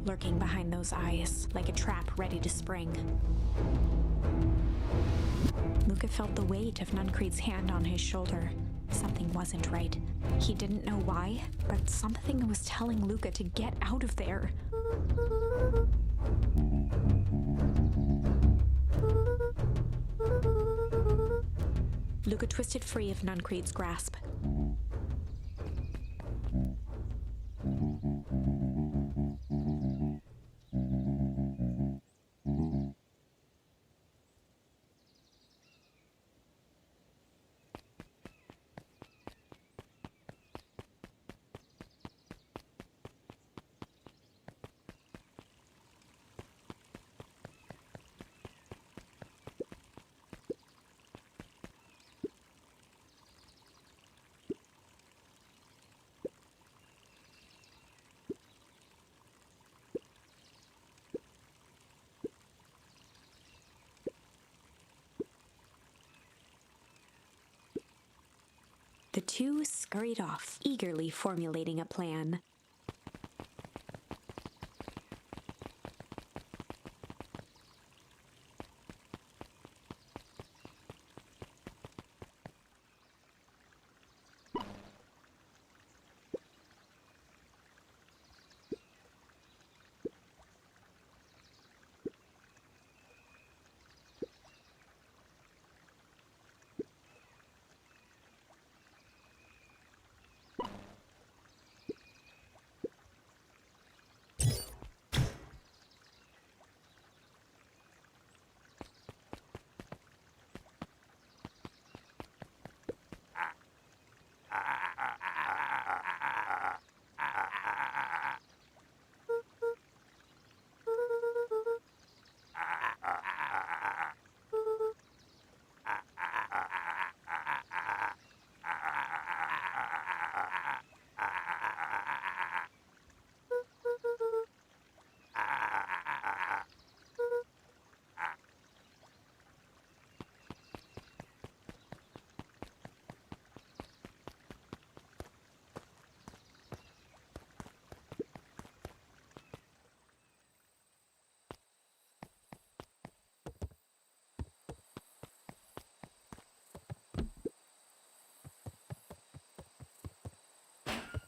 lurking behind those eyes, like a trap ready to spring. Luca felt the weight of Nuncreed's hand on his shoulder. Something wasn't right. He didn't know why, but something was telling Luca to get out of there. Luca twisted free of Nuncreed's grasp. The two scurried off, eagerly formulating a plan.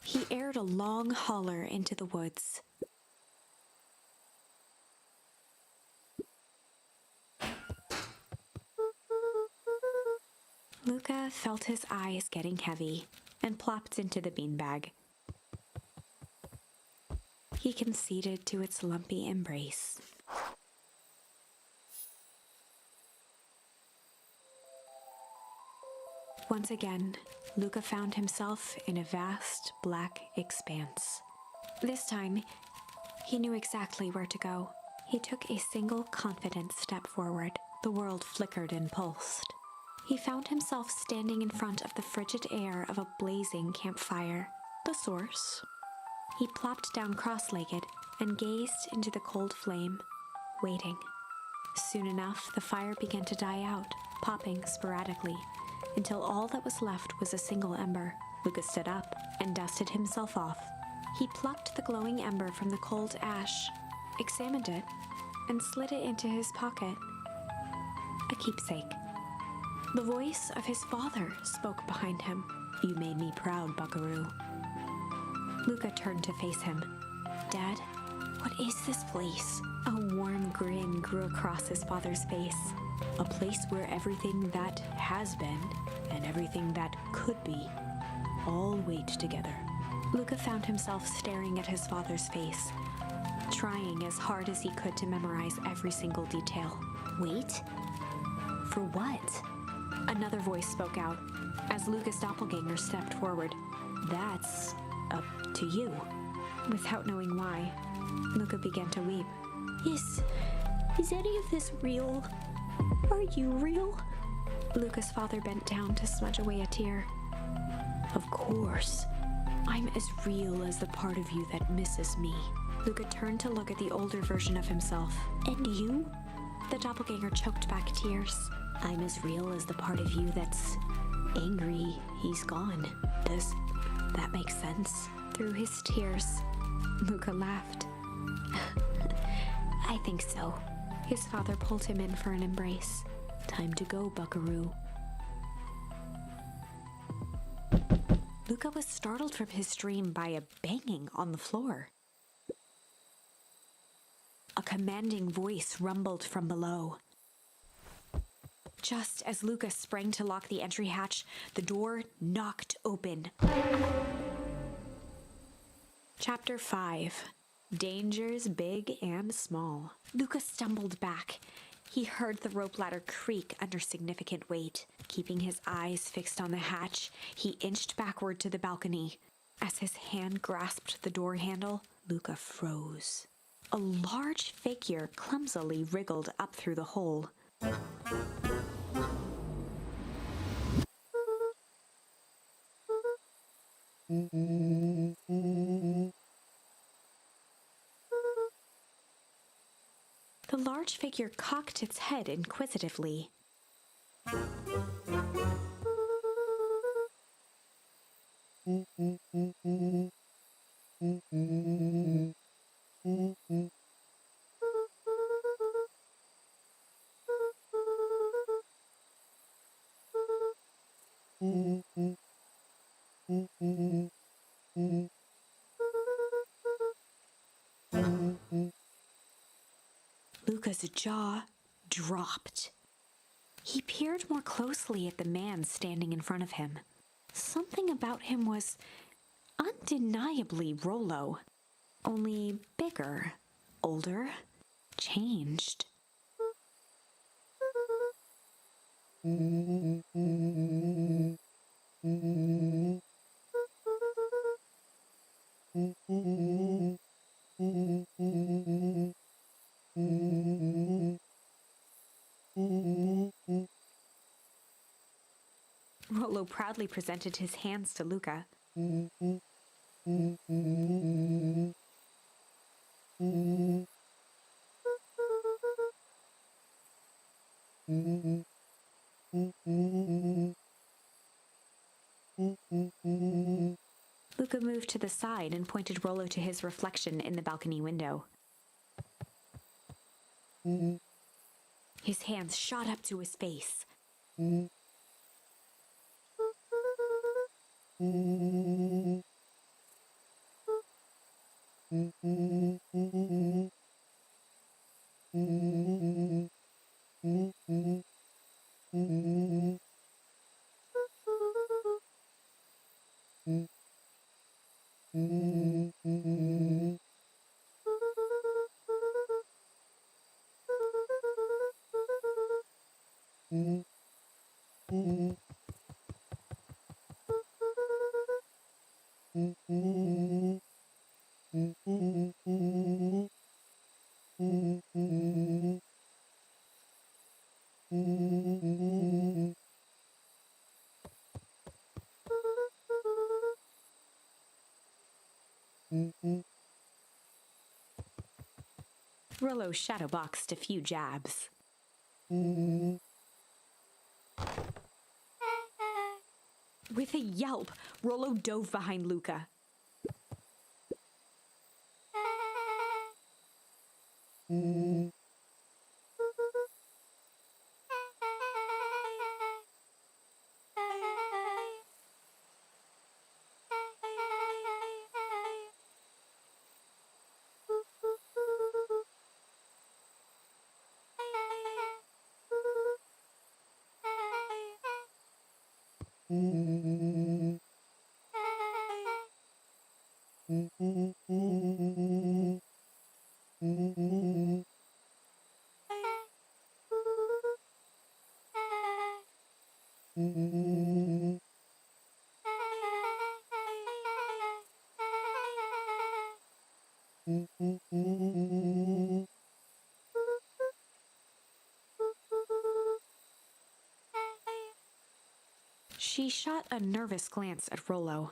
He aired a long holler into the woods. Luca felt his eyes getting heavy and plopped into the beanbag. He conceded to its lumpy embrace. Once again, Luca found himself in a vast black expanse. This time, he knew exactly where to go. He took a single confident step forward. The world flickered and pulsed. He found himself standing in front of the frigid air of a blazing campfire, the source. He plopped down cross-legged and gazed into the cold flame, waiting. Soon enough, the fire began to die out, popping sporadically, until all that was left was a single ember. Luca stood up and dusted himself off. He plucked the glowing ember from the cold ash, examined it, and slid it into his pocket. A keepsake. The voice of his father spoke behind him. "You made me proud, Buckaroo." Luca turned to face him. "Dad, what is this place?" A warm grin grew across his father's face. "A place where everything that has been and everything that could be all wait together." Luca found himself staring at his father's face, trying as hard as he could to memorize every single detail. Wait? For what? Another voice spoke out as Luca's doppelganger stepped forward. "That's up to you." Without knowing why, Luca began to weep. Is any of this real? Are you real?" Luca's father bent down to smudge away a tear. "Of course. I'm as real as the part of you that misses me." Luca turned to look at the older version of himself. "And you?" The doppelganger choked back tears. "I'm as real as the part of you that's angry he's gone." Does that make sense? Through his tears, Luca laughed. I think so. His father pulled him in for an embrace. Time to go, buckaroo. Luca was startled from his dream by a banging on the floor. A commanding voice rumbled from below. Just as Luca sprang to lock the entry hatch, the door knocked open. Chapter 5. Dangers big and small. Luca stumbled back. He heard the rope ladder creak under significant weight. Keeping his eyes fixed on the hatch, he inched backward to the balcony. As his hand grasped the door handle, Luca froze. A large figure clumsily wriggled up through the hole. The large figure cocked its head inquisitively. Luca's jaw dropped. He peered more closely at the man standing in front of him. Something about him was undeniably Rollo, only bigger, older, changed. Rollo proudly presented his hands to Luca. Luca moved to the side and pointed Rollo to his reflection in the balcony window. His hands shot up to his face. Rollo shadowboxed a few jabs. With a yelp, Rollo dove behind Luca. She shot a nervous glance at Rollo.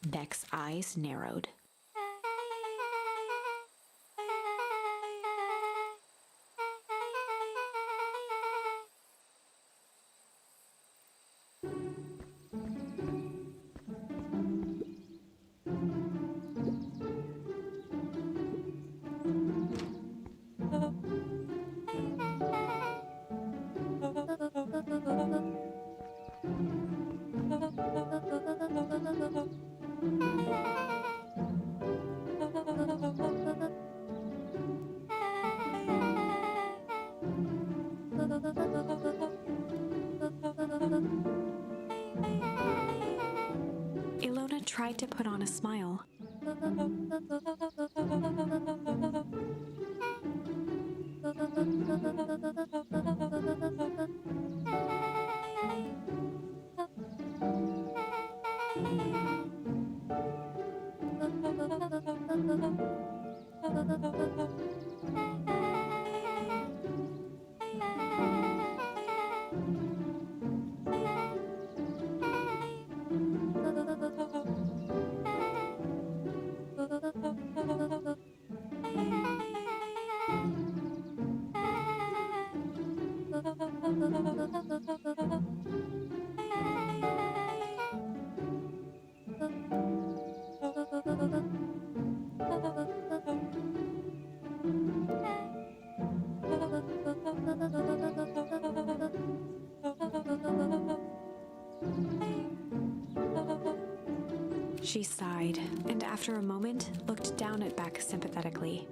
Beck's eyes narrowed. tried to put on a smile. She sighed, and after a moment looked down at Beck sympathetically.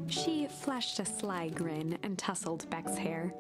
She flashed a sly grin and tousled Beck's hair.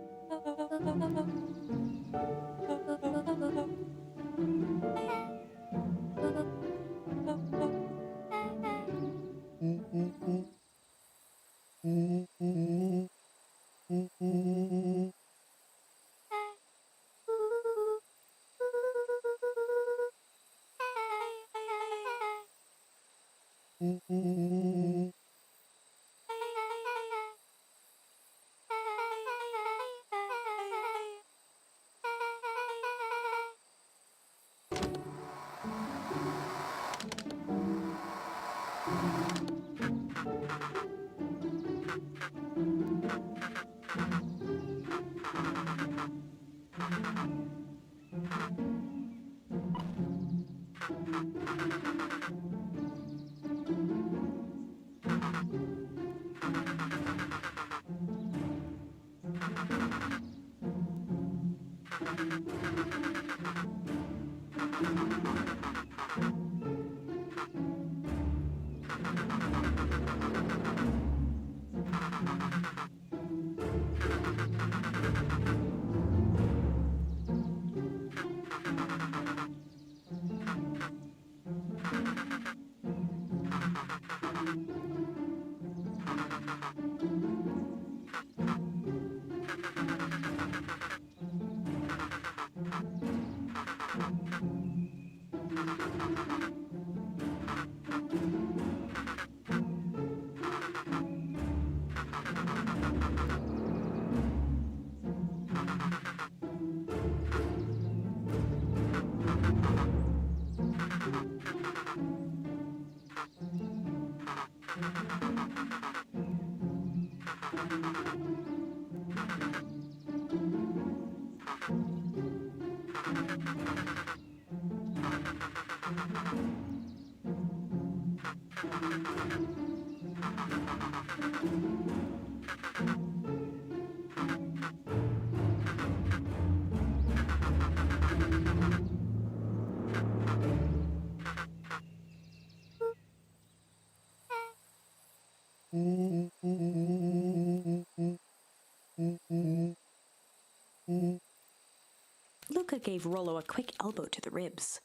Luca gave Rollo a quick elbow to the ribs.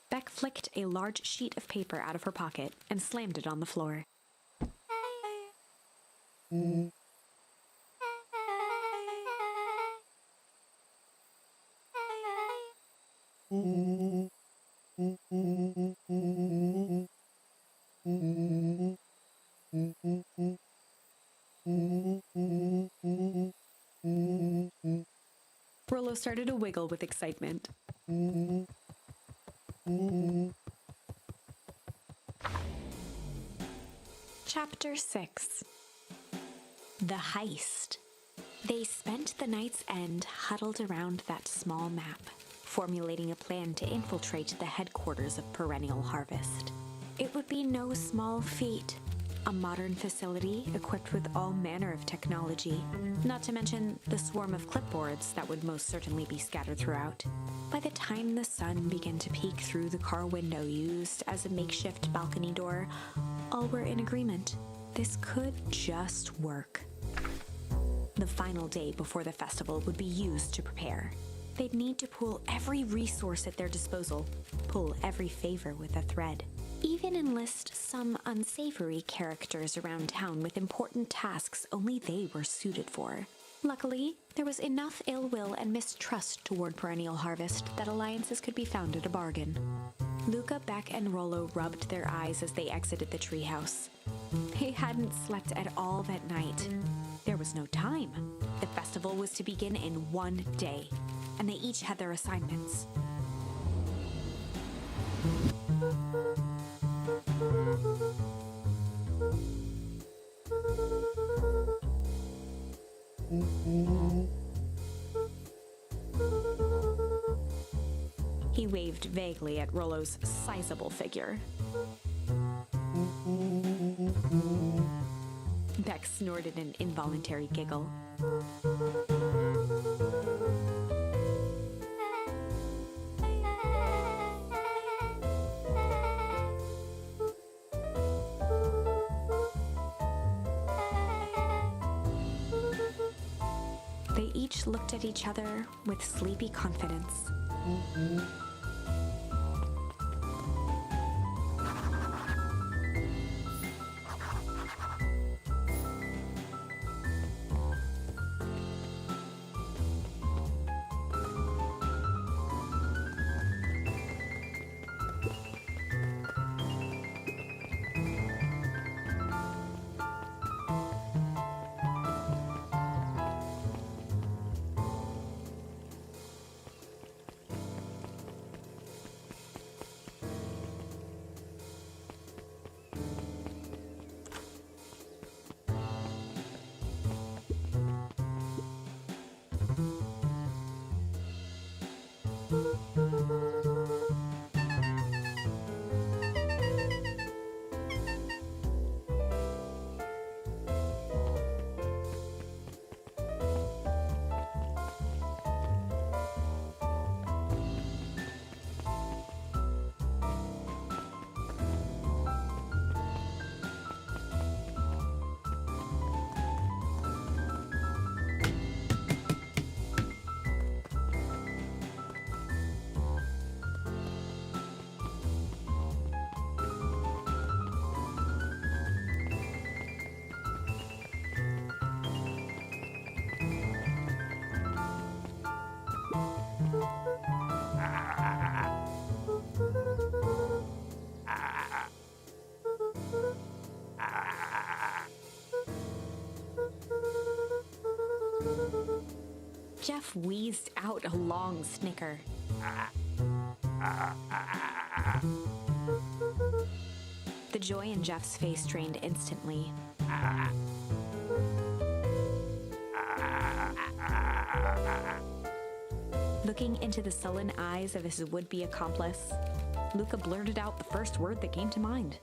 Beck flicked a large sheet of paper out of her pocket and slammed it on the floor. Rollo started to wiggle with excitement. Chapter 6. The Heist. They spent the night's end huddled around that small map, formulating a plan to infiltrate the headquarters of Perennial Harvest. It would be no small feat. A modern facility equipped with all manner of technology, not to mention the swarm of clipboards that would most certainly be scattered throughout. By the time the sun began to peek through the car window used as a makeshift balcony door, all were in agreement. This could just work. The final day before the festival would be used to prepare. They'd need to pool every resource at their disposal, pull every favor with a thread. Even enlist some unsavory characters around town with important tasks only they were suited for. Luckily, there was enough ill will and mistrust toward Perennial Harvest that alliances could be found at a bargain. Luca, Beck, and Rollo rubbed their eyes as they exited the treehouse. They hadn't slept at all that night. There was no time. The festival was to begin in one day, and they each had their assignments. He waved vaguely at Rollo's sizable figure. Beck snorted an involuntary giggle. They each looked at each other with sleepy confidence. Jeff wheezed out a long snicker. The joy in Jeff's face drained instantly. Looking into the sullen eyes of his would-be accomplice, Luca blurted out the first word that came to mind.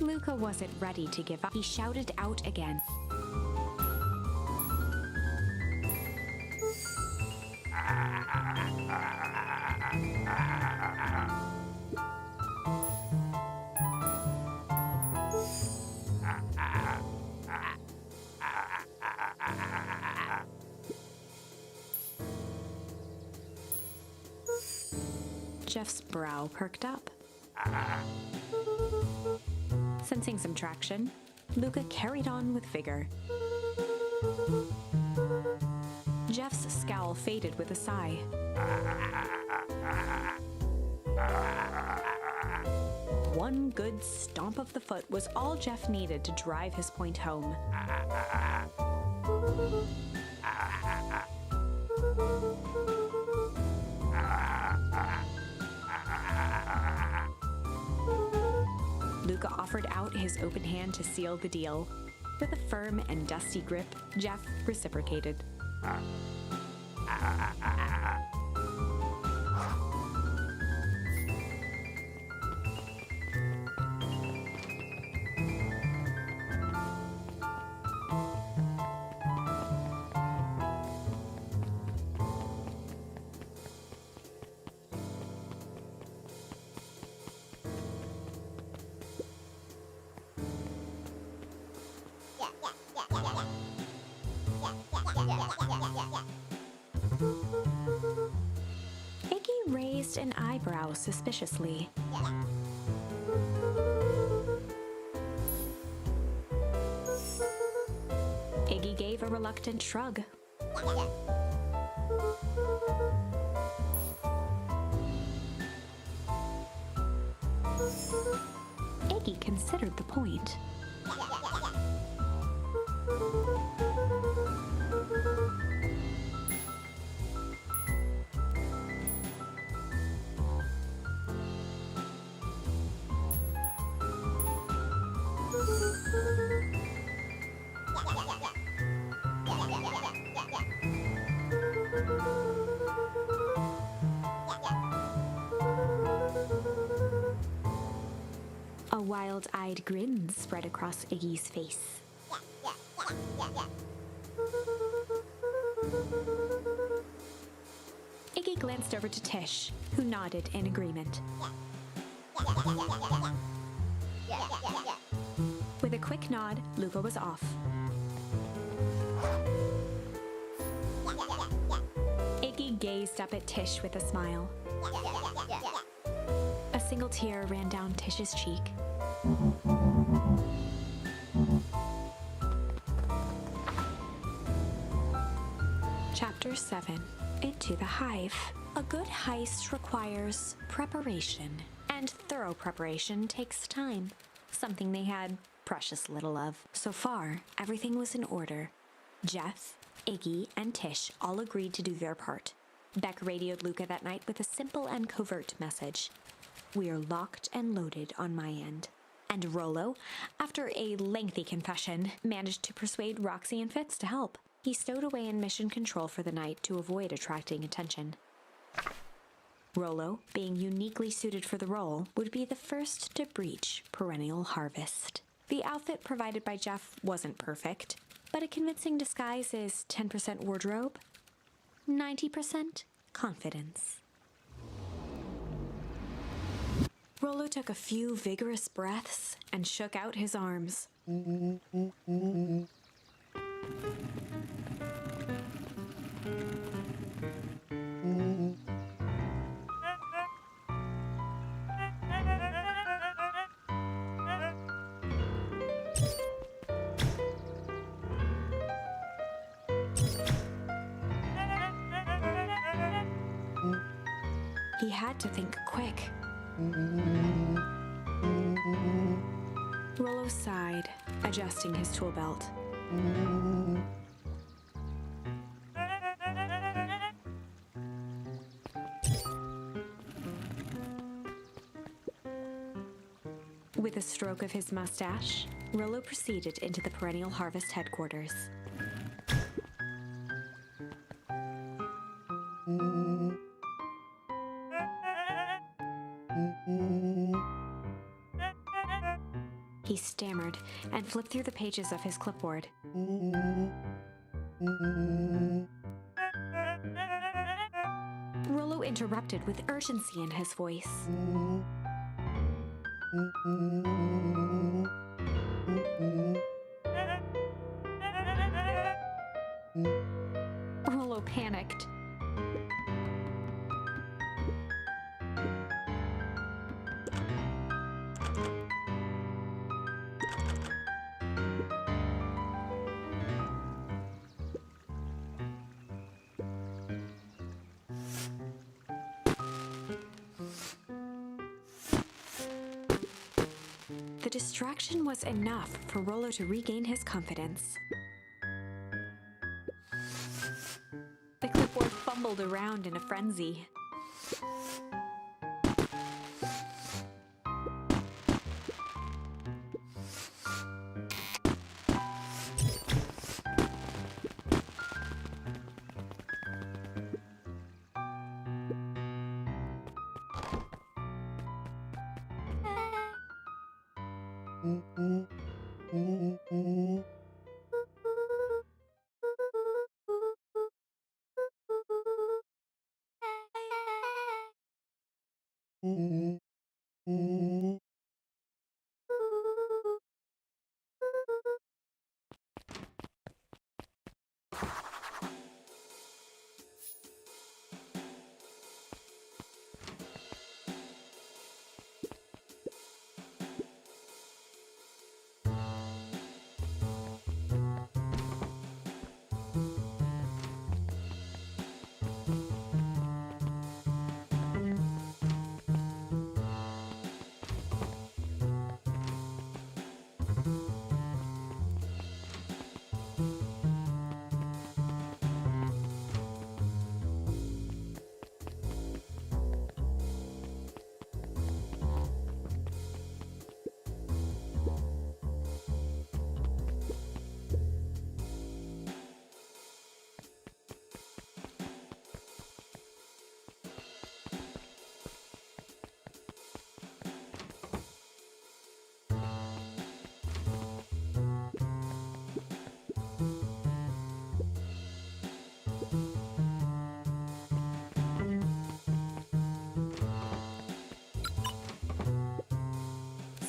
Luca wasn't ready to give up. He shouted out again. Jeff's brow perked up. Sensing some traction, Luca carried on with vigor. Jeff's scowl faded with a sigh. One good stomp of the foot was all Jeff needed to drive his point home. Luca offered out his open hand to seal the deal. With a firm and dusty grip, Jeff reciprocated. Iggy raised an eyebrow suspiciously. Iggy gave a reluctant shrug. Iggy considered the point. A wild-eyed grin spread across Iggy's face. Iggy glanced over to Tish, who nodded in agreement. With a quick nod, Luca was off. Iggy gazed up at Tish with a smile. A single tear ran down Tish's cheek. Chapter 7. Into the Hive. A good heist requires preparation, and thorough preparation takes time, something they had precious little of. So far, everything was in order. Jeff, Iggy, and Tish all agreed to do their part. Beck radioed Luca that night with a simple and covert message. "We're locked and loaded on my end." And Rollo, after a lengthy confession, managed to persuade Roxy and Fitz to help. He stowed away in mission control for the night to avoid attracting attention. Rollo, being uniquely suited for the role, would be the first to breach Perennial Harvest. The outfit provided by Jeff wasn't perfect, but a convincing disguise is 10% wardrobe, 90% confidence. Rollo took a few vigorous breaths and shook out his arms. He had to think quick. Rollo sighed, adjusting his tool belt. With a stroke of his mustache, Rollo proceeded into the Perennial Harvest headquarters. He stammered and flipped through the pages of his clipboard. Rollo interrupted with urgency in his voice. Rollo panicked. The distraction was enough for Rollo to regain his confidence. The clipboard fumbled around in a frenzy.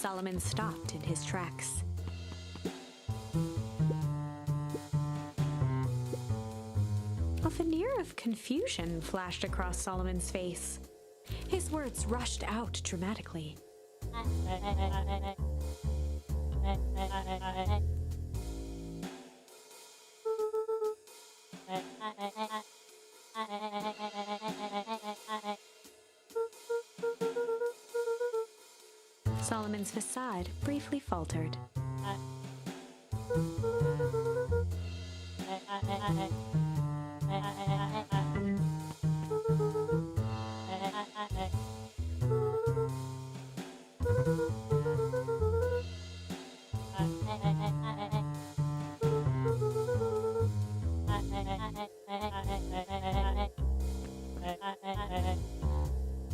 Solomon stopped in his tracks. A veneer of confusion flashed across Solomon's face. His words rushed out dramatically. Solomon's facade briefly faltered.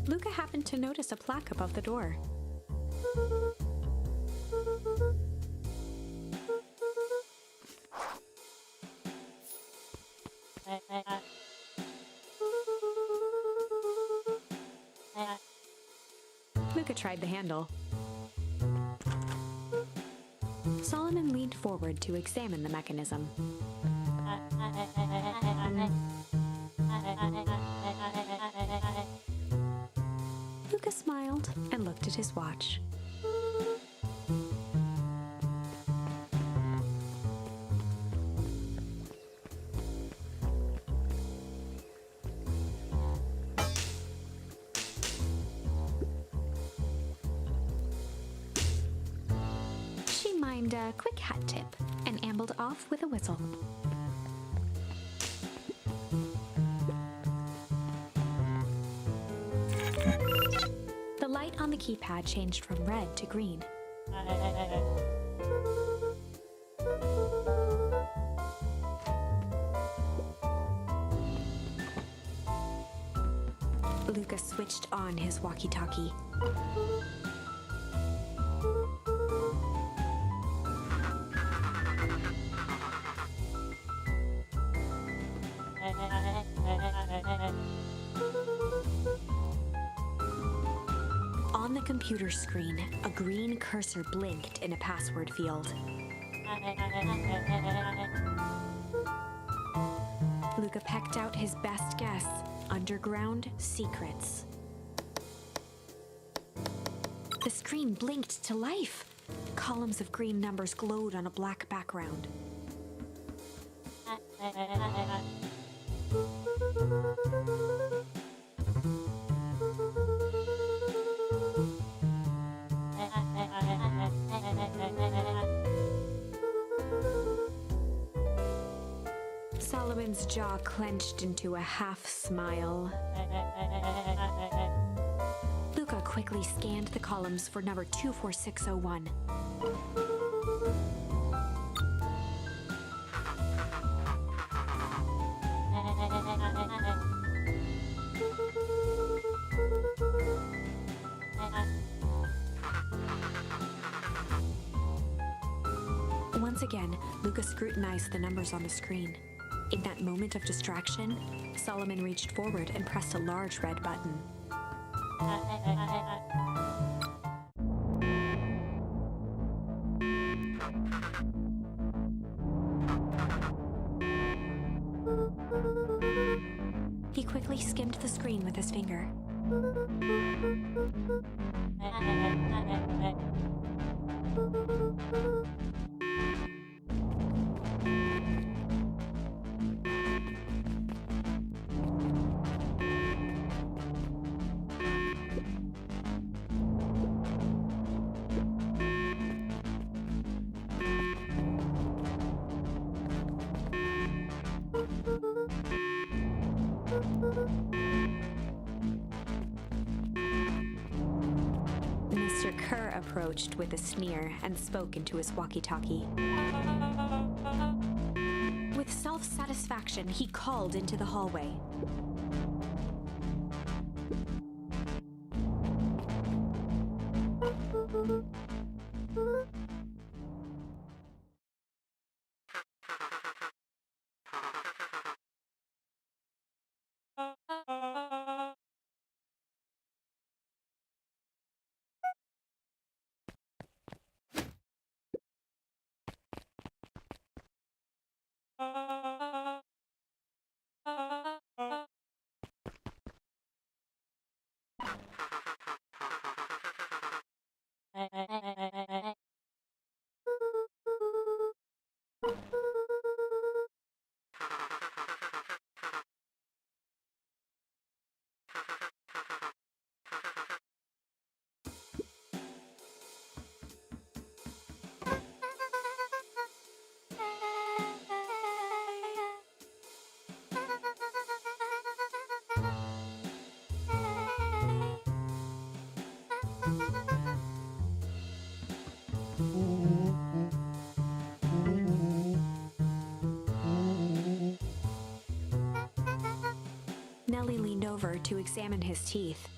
Luca happened to notice a plaque above the door. Luca tried the handle. Solomon leaned forward to examine the mechanism. Luca smiled and looked at his watch. She mimed a quick hat tip and ambled off with a whistle. The light on the keypad changed from red to green. Luca switched on his walkie-talkie. On the computer screen, a green cursor blinked in a password field. Luca pecked out his best guess: underground secrets. The screen blinked to life. Columns of green numbers glowed on a black background. Solomon's jaw clenched into a half smile. Luca quickly scanned the columns for number 24601. Once again, Luca scrutinized the numbers on the screen. In that moment of distraction, Solomon reached forward and pressed a large red button. He quickly skimmed the screen with his finger. Mr. Kerr approached with a sneer and spoke into his walkie-talkie. With self-satisfaction, he called into the hallway. Nellie leaned over to examine his teeth.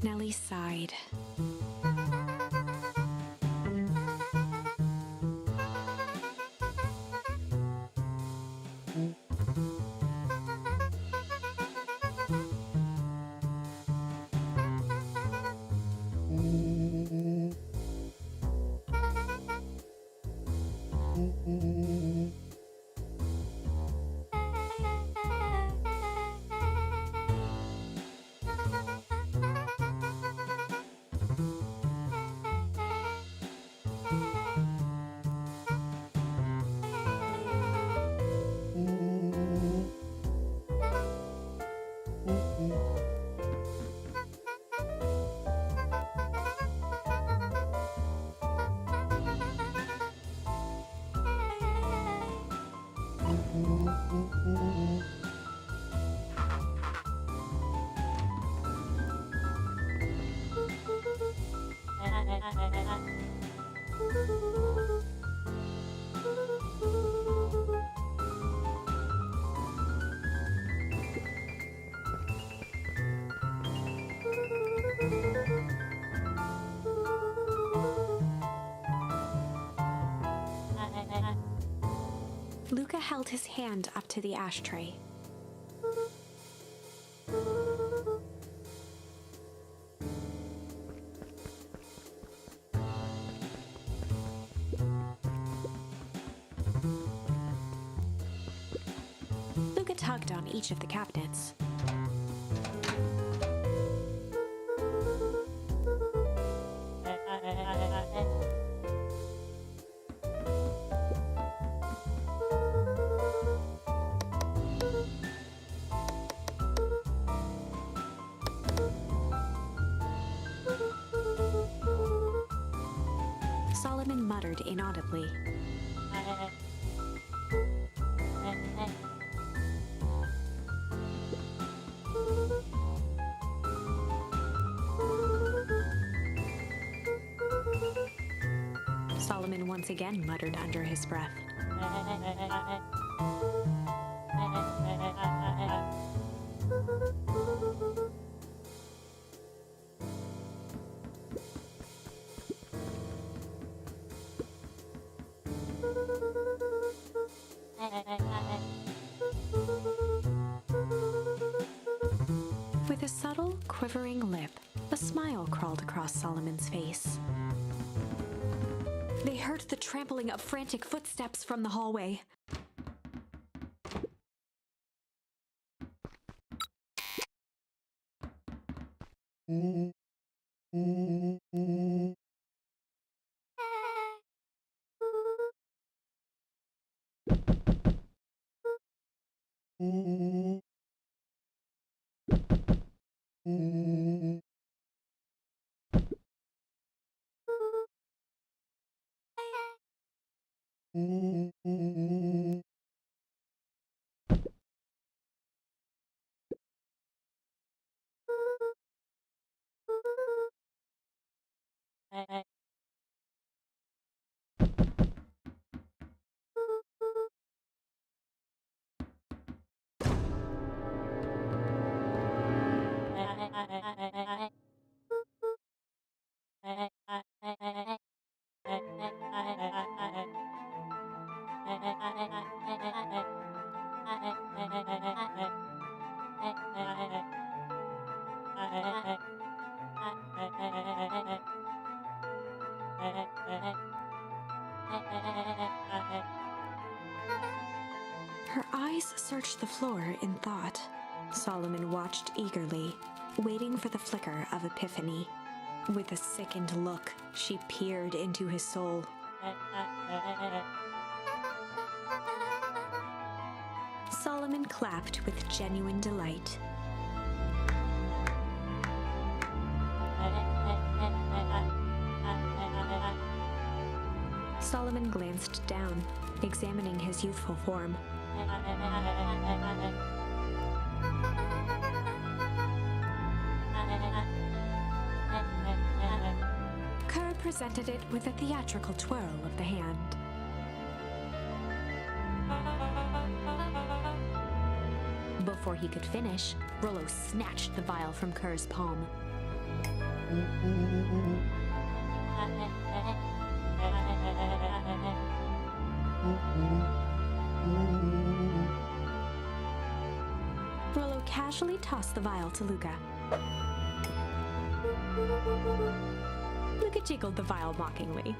Nellie sighed. Luca held his hand up to the ashtray. Luca tugged on each of the cabinets. Solomon muttered inaudibly. Solomon once again muttered under his breath. With a subtle, quivering lip, a smile crawled across Solomon's face. They heard the trampling of frantic footsteps from the hallway. Her eyes searched the floor in thought. Solomon watched eagerly, waiting for the flicker of epiphany. With a sickened look, she peered into his soul. Solomon clapped with genuine delight. Solomon glanced down, examining his youthful form. Kerr presented it with a theatrical twirl of the hand. Before he could finish, Rollo snatched the vial from Kerr's palm. Rollo casually tossed the vial to Luca. Luca jiggled the vial mockingly.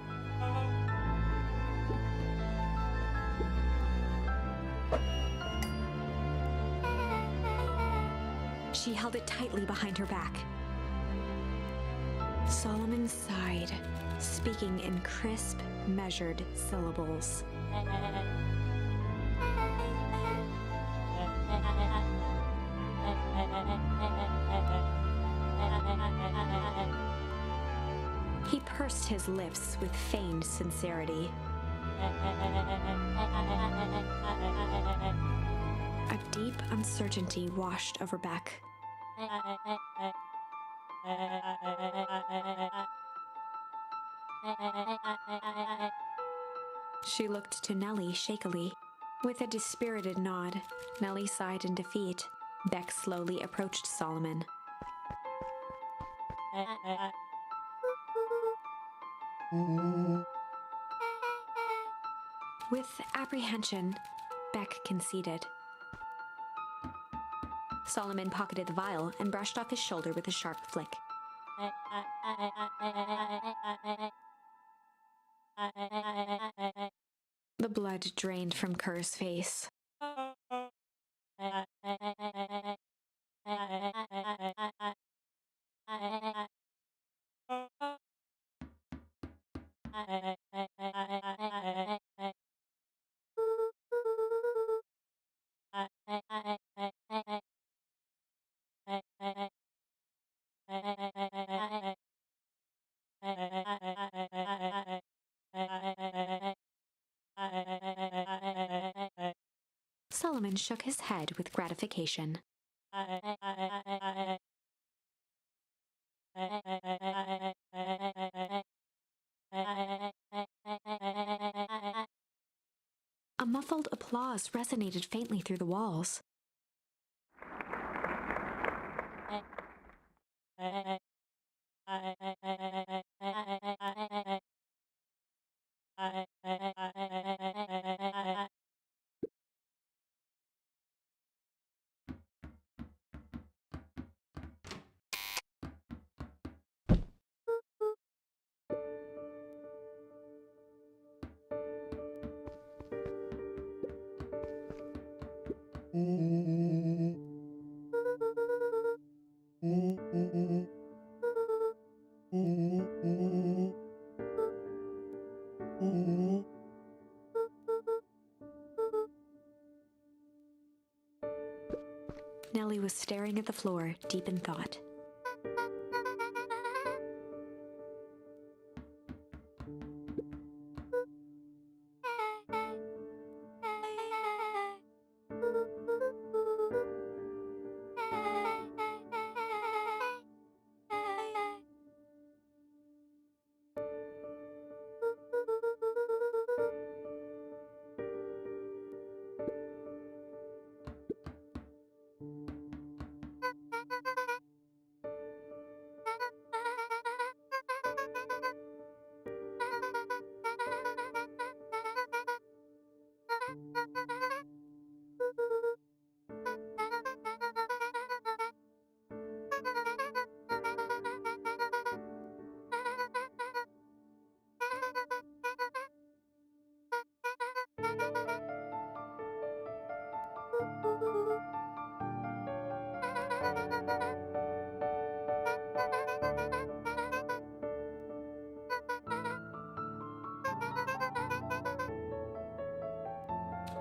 She held it tightly behind her back. Solomon sighed, speaking in crisp, measured syllables. He pursed his lips with feigned sincerity. A deep uncertainty washed over Beck. She looked to Nellie shakily. With a dispirited nod, Nellie sighed in defeat. Beck slowly approached Solomon. With apprehension, Beck conceded. Solomon pocketed the vial and brushed off his shoulder with a sharp flick. The blood drained from Kerr's face. Solomon shook his head with gratification. A muffled applause resonated faintly through the walls. Nellie was staring at the floor, deep in thought.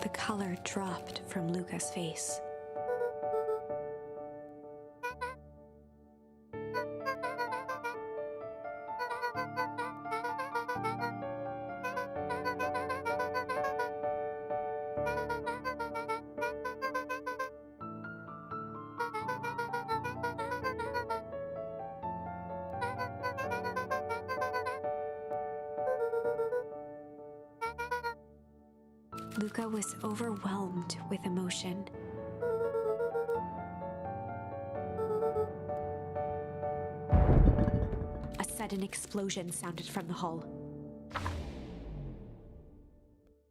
The color dropped from Luca's face. Luca was overwhelmed with emotion. A sudden explosion sounded from the hull.